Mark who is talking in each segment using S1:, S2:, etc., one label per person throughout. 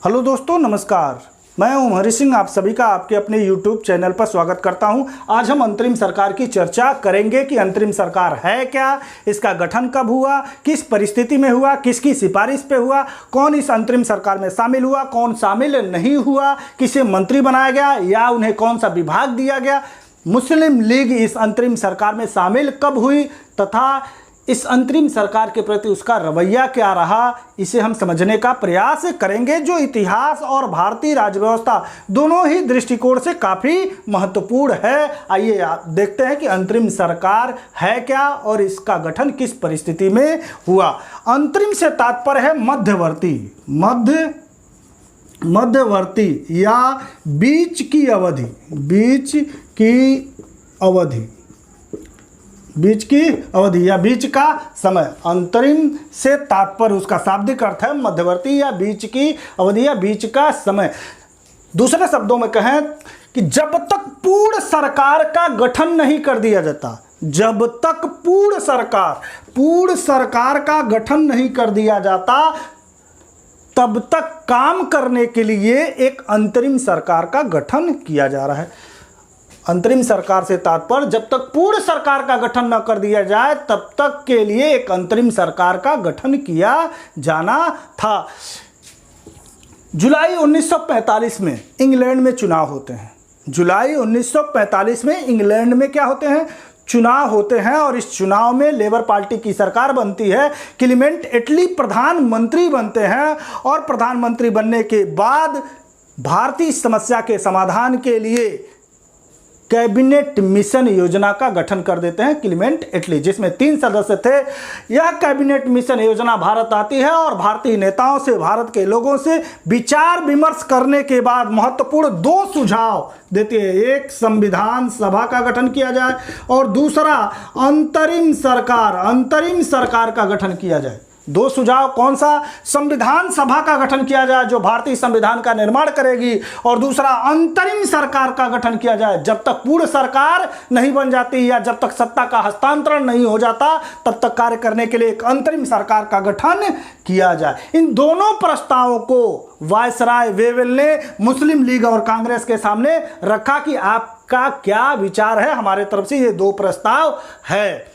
S1: Hello दोस्तों, नमस्कार। मैं हूं हरि सिंह, आप सभी का आपके अपने YouTube चैनल पर स्वागत करता हूं। आज हम अंतरिम सरकार की चर्चा करेंगे कि अंतरिम सरकार है क्या, इसका गठन कब हुआ, किस परिस्थिति में हुआ, किसकी सिफारिश पे हुआ, कौन इस अंतरिम सरकार में शामिल हुआ, कौन शामिल नहीं हुआ, किसे मंत्री बनाया गया या उन्हें कौन सा विभाग दिया गया, मुस्लिम लीग इस अंतरिम सरकार में शामिल कब हुई तथा इस अंतरिम सरकार के प्रति उसका रवैया क्या रहा, इसे हम समझने का प्रयास करेंगे, जो इतिहास और भारतीय राज्य व्यवस्था दोनों ही दृष्टिकोण से काफ़ी महत्वपूर्ण है। आइए आप देखते हैं कि अंतरिम सरकार है क्या और इसका गठन किस परिस्थिति में हुआ। अंतरिम से तात्पर्य है मध्यवर्ती या बीच की अवधि या बीच का समय। अंतरिम से तात्पर्य उसका शाब्दिक अर्थ है मध्यवर्ती या बीच की अवधि या बीच का समय। दूसरे शब्दों में कहें कि जब तक पूर्ण सरकार का गठन नहीं कर दिया जाता, जब तक पूर्ण सरकार का गठन नहीं कर दिया जाता, तब तक काम करने के लिए एक अंतरिम सरकार का गठन किया जा रहा है। अंतरिम सरकार से तात्पर्य जब तक पूर्ण सरकार का गठन न कर दिया जाए तब तक के लिए एक अंतरिम सरकार का गठन किया जाना था। जुलाई 1945 में इंग्लैंड में चुनाव होते हैं। जुलाई 1945 में इंग्लैंड में क्या होते हैं? चुनाव होते हैं और इस चुनाव में लेबर पार्टी की सरकार बनती है। क्लीमेंट एटली प्रधानमंत्री बनते हैं और प्रधानमंत्री बनने के बाद भारतीय समस्या के समाधान के लिए कैबिनेट मिशन योजना का गठन कर देते हैं क्लीमेंट एटली, जिसमें 3 सदस्य थे। यह कैबिनेट मिशन योजना भारत आती है और भारतीय नेताओं से, भारत के लोगों से विचार विमर्श करने के बाद महत्वपूर्ण 2 सुझाव देती है। एक, संविधान सभा का गठन किया जाए और दूसरा, अंतरिम सरकार का गठन किया जाए। 2 सुझाव कौन सा? संविधान सभा का गठन किया जाए जो भारतीय संविधान का निर्माण करेगी, और दूसरा अंतरिम सरकार का गठन किया जाए। जब तक पूर्ण सरकार नहीं बन जाती या जब तक सत्ता का हस्तांतरण नहीं हो जाता तब तक कार्य करने के लिए एक अंतरिम सरकार का गठन किया जाए। इन दोनों प्रस्तावों को वायसराय वेवेल ने मुस्लिम लीग और कांग्रेस के सामने रखा कि आपका क्या विचार है। हमारे तरफ से ये 2 प्रस्ताव है।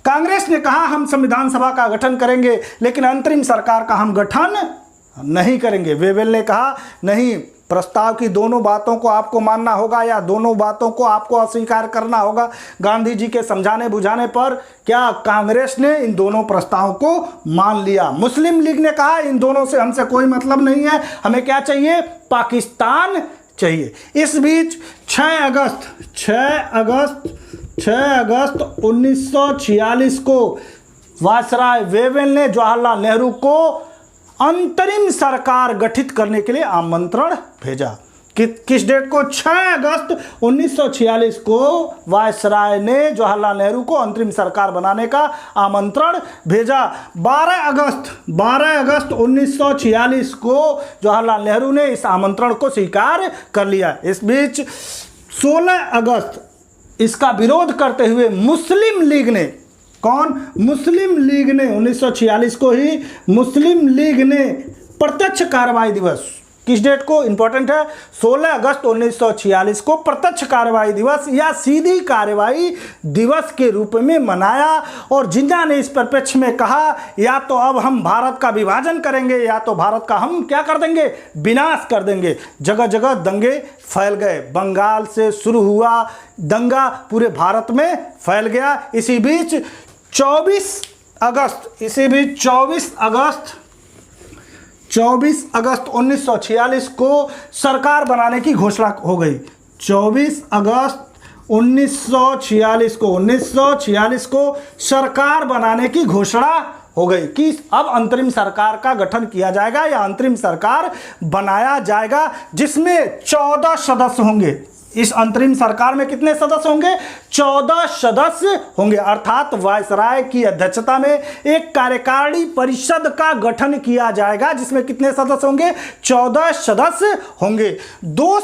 S1: कांग्रेस ने कहा हम संविधान सभा का गठन करेंगे लेकिन अंतरिम सरकार का हम गठन नहीं करेंगे। वेवेल ने कहा नहीं, प्रस्ताव की दोनों बातों को आपको मानना होगा या दोनों बातों को आपको अस्वीकार करना होगा। गांधी जी के समझाने बुझाने पर क्या कांग्रेस ने इन दोनों प्रस्तावों को मान लिया। मुस्लिम लीग ने कहा इन दोनों से हमसे कोई मतलब नहीं है, हमें क्या चाहिए? पाकिस्तान चाहिए। इस बीच 6 अगस्त 1946 को वायसराय वेवेल ने जवाहरलाल नेहरू को अंतरिम सरकार गठित करने के लिए आमंत्रण भेजा। किस डेट को? 6 अगस्त 1946 को वायसराय ने जवाहरलाल नेहरू को अंतरिम सरकार बनाने का आमंत्रण भेजा। 12 अगस्त 1946 को जवाहरलाल नेहरू ने इस आमंत्रण को स्वीकार कर लिया। इस बीच 16 अगस्त इसका विरोध करते हुए मुस्लिम लीग ने 1946 को ही मुस्लिम लीग ने प्रत्यक्ष कार्रवाई दिवस, किस डेट को? इंपॉर्टेंट है, 16 अगस्त 1946 को प्रत्यक्ष कार्रवाई दिवस या सीधी कार्रवाई दिवस के रूप में मनाया। और जिन्ना ने इस परिप्रेक्ष्य में कहा या तो अब हम भारत का विभाजन करेंगे या तो भारत का हम क्या कर देंगे? विनाश कर देंगे। जगह जगह दंगे फैल गए। बंगाल से शुरू हुआ दंगा पूरे भारत में फैल गया। इसी बीच 24 अगस्त 1946 को सरकार बनाने की घोषणा हो गई। 24 अगस्त 1946 को सरकार बनाने की घोषणा हो गई कि अब अंतरिम सरकार का गठन किया जाएगा या अंतरिम सरकार बनाया जाएगा, जिसमें 14 सदस्य होंगे। इस अंतरिम सरकार में कितने सदस्य होंगे? 14 सदस्य होंगे। अर्थात वायसराय की अध्यक्षता में एक कार्यकारिणी परिषद का गठन किया जाएगा जिसमें कितने सदस्य होंगे? 14 सदस्य होंगे। 2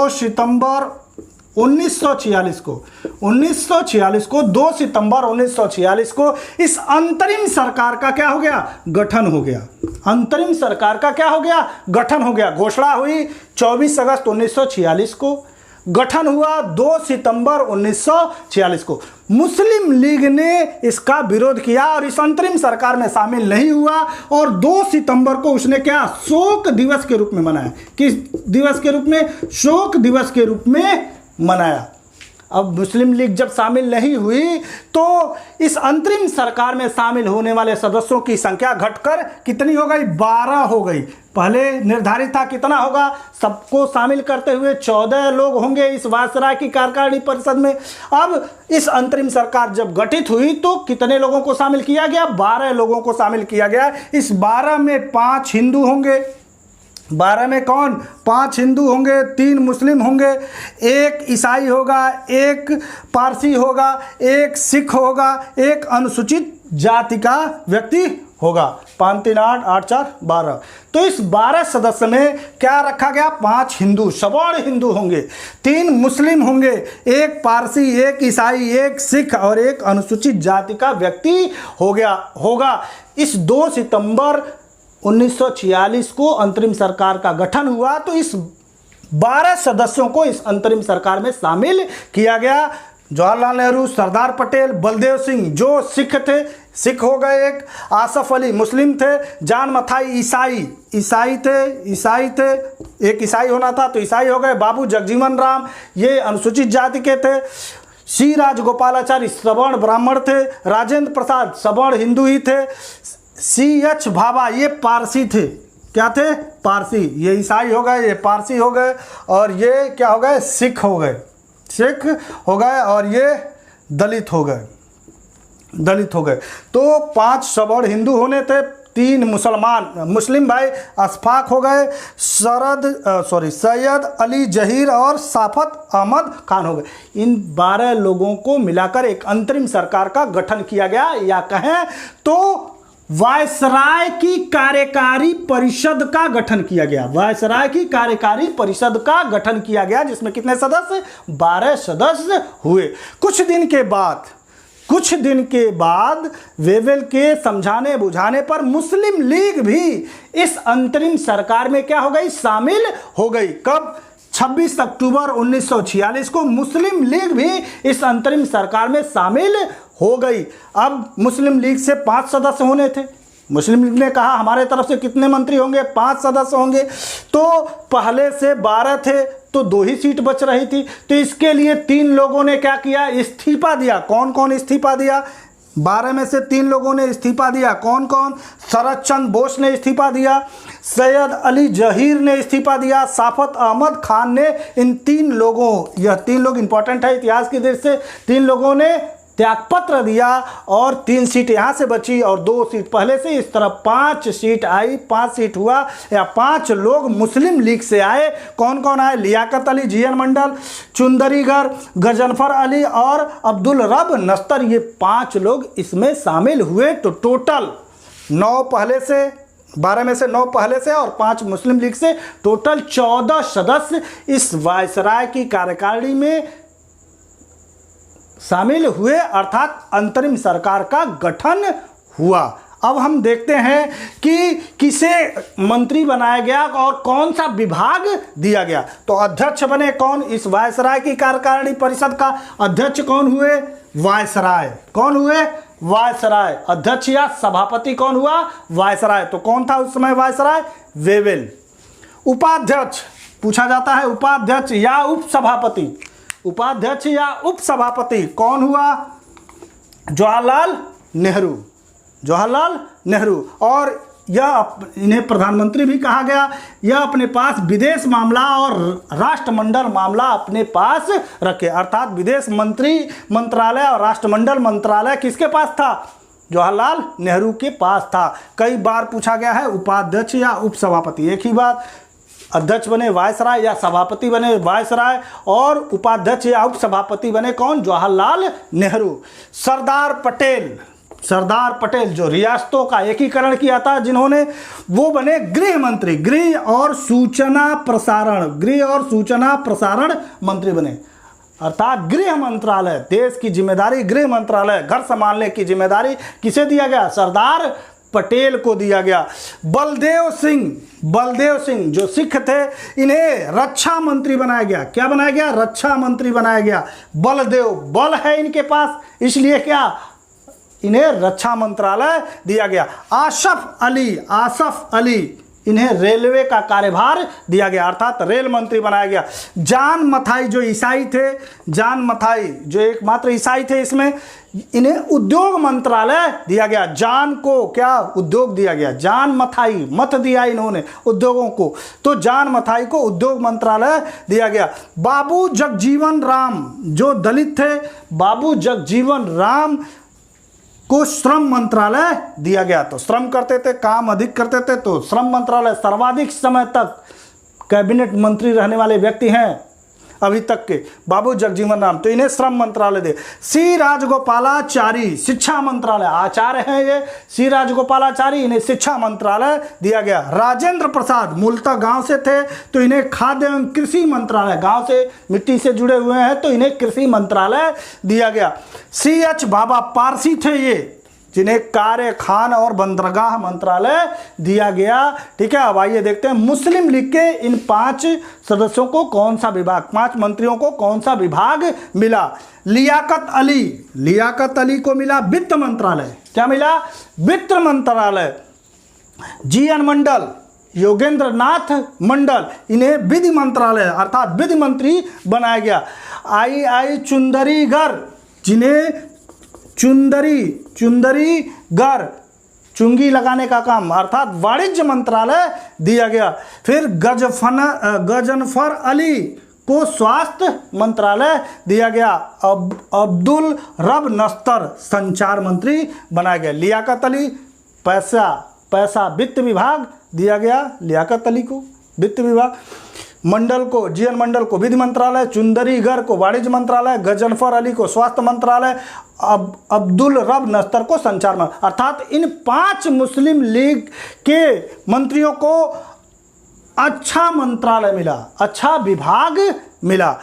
S1: सितंबर 1946 को 2 सितंबर 1946 को इस अंतरिम सरकार का क्या हो गया, गठन हो गया। अंतरिम सरकार का क्या हो गया, गठन हो गया। घोषणा हुई 24 अगस्त 1946 को, गठन हुआ 2 सितंबर 1946 को। मुस्लिम लीग ने इसका विरोध किया और इस अंतरिम सरकार में शामिल नहीं हुआ और 2 सितंबर को उसने क्या, शोक दिवस के रूप में मनाया। किस दिवस के रूप में, शोक दिवस के रूप में मनाया। अब मुस्लिम लीग जब शामिल नहीं हुई तो इस अंतरिम सरकार में शामिल होने वाले सदस्यों की संख्या घटकर कितनी हो गई, 12 हो गई। पहले निर्धारित था कितना होगा, सबको शामिल करते हुए 14 लोग होंगे इस वायसराय की कार्यकारिणी परिषद में। अब इस अंतरिम सरकार जब गठित हुई तो कितने लोगों को शामिल किया गया, 12 लोगों को शामिल किया गया। इस 12 में 5 हिंदू होंगे। 12 में कौन, 5 हिंदू होंगे, 3 मुस्लिम होंगे, 1 ईसाई होगा, 1 पारसी होगा, 1 सिख होगा, 1 अनुसूचित जाति का व्यक्ति होगा। 5 3 8 8 4 12। तो इस 12 सदस्य में क्या रखा गया, 5 हिंदू सवर्ण हिंदू होंगे, 3 मुस्लिम होंगे, 1 पारसी, 1 ईसाई, 1 सिख और 1 अनुसूचित जाति का व्यक्ति होगा। इस 2 सितंबर 1946 को अंतरिम सरकार का गठन हुआ तो इस 12 सदस्यों को इस अंतरिम सरकार में शामिल किया गया। जवाहरलाल नेहरू, सरदार पटेल, बलदेव सिंह जो सिख थे, सिख हो गए, एक आसफ अली मुस्लिम थे, जान मथाई ईसाई थे, एक ईसाई होना था तो ईसाई हो गए, बाबू जगजीवन राम ये अनुसूचित जाति के थे, सी राजगोपालाचारी सवर्ण ब्राह्मण थे, राजेंद्र प्रसाद सवर्ण हिंदू ही थे, C.H. भाभा ये पारसी थे। क्या थे, पारसी। ये ईसाई हो गए, ये पारसी हो गए और ये क्या हो गए, सिख हो गए और ये दलित हो गए। तो 5 सवर्ण हिंदू होने थे, 3 मुस्लिम भाई अशफाक हो गए, सैयद अली जहीर और साफत अहमद खान हो गए। इन 12 लोगों को मिलाकर एक अंतरिम सरकार का गठन किया गया, या कहें तो वायसराय की कार्यकारी परिषद का गठन किया गया। वायसराय की कार्यकारी परिषद का गठन किया गया जिसमें कितने सदस्य, 12 सदस्य हुए। कुछ दिन के बाद वेवेल के समझाने बुझाने पर मुस्लिम लीग भी इस अंतरिम सरकार में क्या हो गई, शामिल हो गई। कब, 26 अक्टूबर 1946 को मुस्लिम लीग भी इस अंतरिम सरकार में शामिल हो गई। अब मुस्लिम लीग से 5 सदस्य होने थे। मुस्लिम लीग ने कहा हमारे तरफ से कितने मंत्री होंगे, 5 सदस्य होंगे। तो पहले से 12 थे तो 2 ही सीट बच रही थी। तो इसके लिए 3 लोगों ने क्या किया, इस्तीफा दिया। कौन कौन इस्तीफा दिया, 12 में से 3 लोगों ने इस्तीफा दिया। कौन कौन, शरद चंद्र बोस ने इस्तीफा दिया, सैयद अली जहीर ने इस्तीफा दिया, साफत अहमद खान ने। इन 3 लोगों, यह 3 लोग इंपॉर्टेंट है इतिहास की दृष्टि से, 3 लोगों ने त्यागपत्र दिया और 3 सीट यहाँ से बची और 2 सीट पहले से। इस तरह 5 सीट आई, 5 सीट हुआ, या 5 लोग मुस्लिम लीग से आए। कौन कौन आए, लियाकत अली, जीएन मंडल, चुंदरीगर, गजनफर अली और अब्दुल रब नस्तर, ये 5 लोग इसमें शामिल हुए। तो टोटल 9 पहले से, 12 में से 9 पहले से और 5 मुस्लिम लीग से, टोटल 14 सदस्य इस वायसराय की कार्यकारिणी में शामिल हुए, अर्थात अंतरिम सरकार का गठन हुआ। अब हम देखते हैं कि किसे मंत्री बनाया गया और कौन सा विभाग दिया गया। तो अध्यक्ष बने कौन, इस वायसराय की कार्यकारिणी परिषद का अध्यक्ष कौन हुए, वायसराय। कौन हुए, वायसराय। अध्यक्ष या सभापति कौन हुआ, वायसराय। तो कौन था उस समय वायसराय, वेवेल। उपाध्यक्ष पूछा जाता है, उपाध्यक्ष या उपसभापति। उपाध्यक्ष या उपसभापति कौन हुआ, जवाहरलाल नेहरू। और इन्हें प्रधानमंत्री भी कहा गया। यह अपने पास विदेश मामला और राष्ट्रमंडल मामला अपने पास रखे, अर्थात विदेश मंत्रालय और राष्ट्रमंडल मंत्रालय किसके पास था, जवाहरलाल नेहरू के पास था। कई बार पूछा गया है उपाध्यक्ष या उपसभापति, एक ही बात। अध्यक्ष बने वायसराय या सभापति बने वायसराय, और उपाध्यक्ष या उपसभापति बने कौन, जवाहरलाल नेहरू। सरदार पटेल जो रियासतों का एकीकरण किया था जिन्होंने, वो बने गृह मंत्री, गृह और सूचना प्रसारण मंत्री बने। अर्थात गृह मंत्रालय, देश की जिम्मेदारी गृह मंत्रालय, घर संभालने की जिम्मेदारी किसे दिया गया? सरदार पटेल को दिया गया। बलदेव सिंह जो सिख थे, इन्हें रक्षा मंत्री बनाया गया। क्या बनाया गया? रक्षा मंत्री बनाया गया। बलदेव, बल है इनके पास, इसलिए क्या, इन्हें रक्षा मंत्रालय दिया गया। आसफ अली इन्हें रेलवे का कार्यभार दिया गया, अर्थात रेल मंत्री बनाया गया। जान मथाई जो ईसाई थे, जान मथाई जो एकमात्र ईसाई थे इसमें, इन्हें उद्योग मंत्रालय दिया गया। जान को क्या उद्योग दिया गया? जान मथाई, मत दिया इन्होंने उद्योगों को, तो जान मथाई को उद्योग मंत्रालय दिया गया। बाबू जगजीवन राम जो दलित थे, बाबू जगजीवन राम को श्रम मंत्रालय दिया गया। तो श्रम करते थे, काम अधिक करते थे, तो श्रम मंत्रालय, सर्वाधिक समय तक कैबिनेट मंत्री रहने वाले व्यक्ति हैं अभी तक के, बाबू जगजीवन राम, तो इन्हें श्रम मंत्रालय दे। सी राजगोपालाचारी शिक्षा मंत्रालय, आचार्य हैं ये, सी राजगोपालाचारी, इन्हें शिक्षा मंत्रालय दिया गया। राजेंद्र प्रसाद मूलतः गांव से थे, तो इन्हें खाद्य एवं कृषि मंत्रालय, गांव से मिट्टी से जुड़े हुए हैं, तो इन्हें कृषि मंत्रालय दिया गया। CH बाबा पारसी थे ये, जिन्हें कार्य, खान और बंदरगाह मंत्रालय दिया गया। ठीक है, अब आइए देखते हैं मुस्लिम लीग के इन 5 सदस्यों को कौन सा विभाग, 5 मंत्रियों को कौन सा विभाग मिला। लियाकत अली को मिला वित्त मंत्रालय। क्या मिला? वित्त मंत्रालय। GN मंडल, योगेंद्र नाथ मंडल, इन्हें विधि मंत्रालय अर्थात विधि मंत्री बनाया गया। आई चुंदरीगर, जिन्हें चुंदरीगर, चुंगी लगाने का काम अर्थात वाणिज्य मंत्रालय दिया गया। फिर गजनफर अली को स्वास्थ्य मंत्रालय दिया गया। अब्दुल रब नस्तर संचार मंत्री बनाया गया। लियाकत अली पैसा वित्त विभाग दिया गया, लियाकत अली को वित्त विभाग। मंडल को, GN मंडल को विधि मंत्रालय, चुंदरीगर को वाणिज्य मंत्रालय, गजनफर अली को स्वास्थ्य मंत्रालय, अब्दुल रब नस्तर को संचार मंत्रालय। अर्थात इन 5 मुस्लिम लीग के मंत्रियों को अच्छा मंत्रालय मिला, अच्छा विभाग मिला।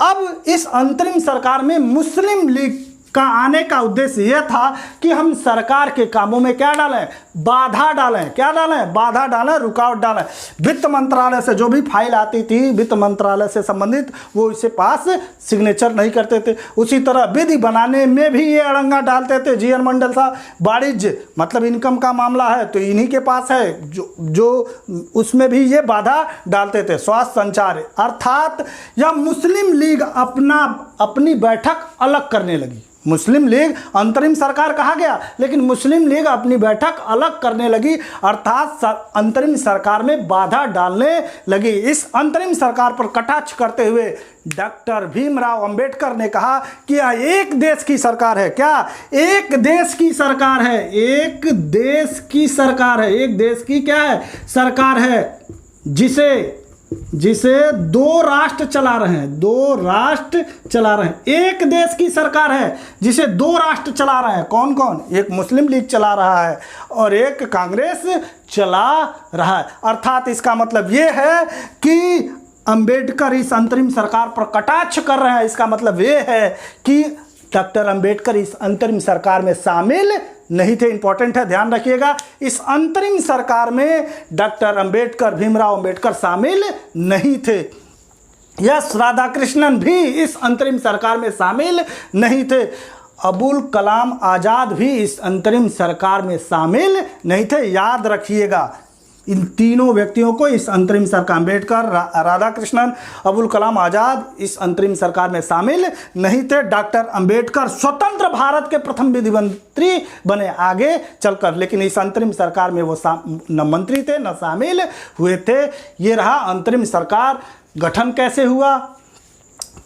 S1: अब इस अंतरिम सरकार में मुस्लिम लीग का आने का उद्देश्य यह था कि हम सरकार के कामों में क्या डालें? बाधा डालें। क्या डालें? बाधा डालें, रुकावट डालें। वित्त मंत्रालय से जो भी फाइल आती थी वित्त मंत्रालय से संबंधित, वो इसे पास सिग्नेचर नहीं करते थे। उसी तरह विधि बनाने में भी ये अड़ंगा डालते थे। GN मंडल साहब, वाणिज्य मतलब इनकम का मामला है तो इन्हीं के पास है, जो उसमें भी ये बाधा डालते थे। स्वास्थ्य, संचार, अर्थात यह मुस्लिम लीग अपनी बैठक अलग करने लगी। मुस्लिम लीग अंतरिम सरकार कहा गया, लेकिन मुस्लिम लीग अपनी बैठक अलग करने लगी, अर्थात अंतरिम सरकार में बाधा डालने लगी। इस अंतरिम सरकार पर कटाक्ष करते हुए डॉक्टर भीमराव अंबेडकर ने कहा कि यह एक देश की सरकार है। क्या? एक देश की सरकार है, एक देश की सरकार है, एक देश की क्या है? सरकार है, जिसे 2 राष्ट्र चला रहे हैं, 2 राष्ट्र चला रहे हैं। एक देश की सरकार है जिसे 2 राष्ट्र चला रहे हैं। कौन कौन? एक मुस्लिम लीग चला रहा है और एक कांग्रेस चला रहा है। अर्थात इसका मतलब ये है कि अंबेडकर इस अंतरिम सरकार पर कटाक्ष कर रहे हैं। इसका मतलब ये है कि डॉक्टर अंबेडकर इस अंतरिम सरकार में शामिल नहीं थे। इंपॉर्टेंट है, ध्यान रखिएगा। इस अंतरिम सरकार में डॉक्टर अंबेडकर, भीमराव अंबेडकर शामिल नहीं थे। यस राधाकृष्णन भी इस अंतरिम सरकार में शामिल नहीं थे। अबुल कलाम आज़ाद भी इस अंतरिम सरकार में शामिल नहीं थे। याद रखिएगा, इन तीनों व्यक्तियों को इस अंतरिम सरकार, अंबेडकर, राधाकृष्णन, अबुल कलाम आज़ाद इस अंतरिम सरकार में शामिल नहीं थे। डॉक्टर अंबेडकर स्वतंत्र भारत के प्रथम विधि मंत्री बने आगे चलकर, लेकिन इस अंतरिम सरकार में वो न मंत्री थे न शामिल हुए थे। ये रहा अंतरिम सरकार। गठन कैसे हुआ,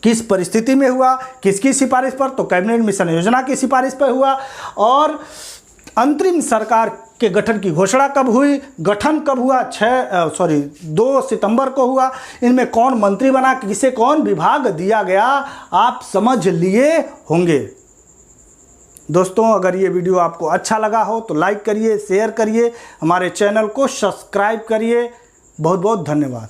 S1: किस परिस्थिति में हुआ, किसकी सिफारिश पर? तो कैबिनेट मिशन योजना की सिफारिश पर हुआ। और अंतरिम सरकार के गठन की घोषणा कब हुई, गठन कब हुआ? 2 सितंबर को हुआ। इनमें कौन मंत्री बना, किसे कौन विभाग दिया गया, आप समझ लिए होंगे। दोस्तों, अगर ये वीडियो आपको अच्छा लगा हो तो लाइक करिए, शेयर करिए, हमारे चैनल को सब्सक्राइब करिए। बहुत बहुत धन्यवाद।